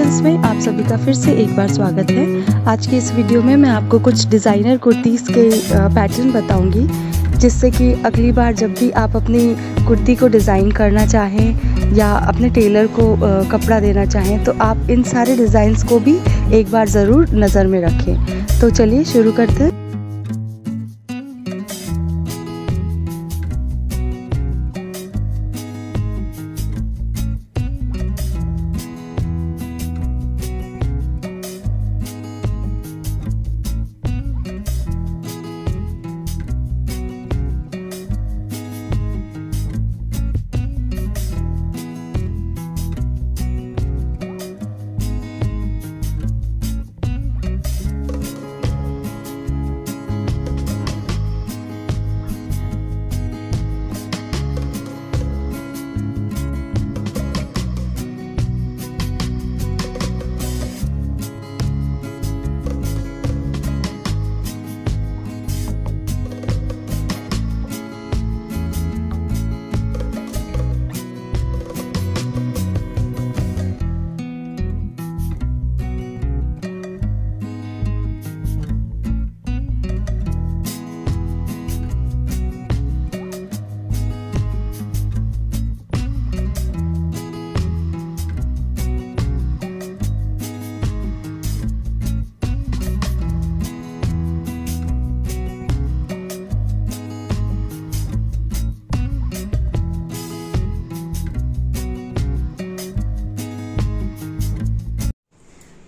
Creations में आप सभी का फिर से एक बार स्वागत है। आज की इस वीडियो में मैं आपको कुछ डिज़ाइनर कुर्तीज़ के पैटर्न बताऊंगी, जिससे कि अगली बार जब भी आप अपनी कुर्ती को डिज़ाइन करना चाहें या अपने टेलर को कपड़ा देना चाहें तो आप इन सारे डिज़ाइंस को भी एक बार ज़रूर नज़र में रखें। तो चलिए शुरू करते हैं।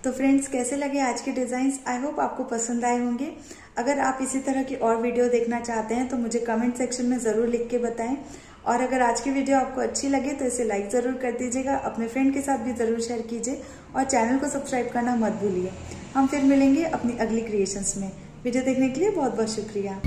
तो फ्रेंड्स, कैसे लगे आज के डिजाइन्स? आई होप आपको पसंद आए होंगे। अगर आप इसी तरह की और वीडियो देखना चाहते हैं तो मुझे कमेंट सेक्शन में ज़रूर लिख के बताएं। और अगर आज की वीडियो आपको अच्छी लगे तो इसे लाइक ज़रूर कर दीजिएगा, अपने फ्रेंड के साथ भी ज़रूर शेयर कीजिए और चैनल को सब्सक्राइब करना मत भूलिए। हम फिर मिलेंगे अपनी अगली क्रिएशंस में। वीडियो देखने के लिए बहुत बहुत शुक्रिया।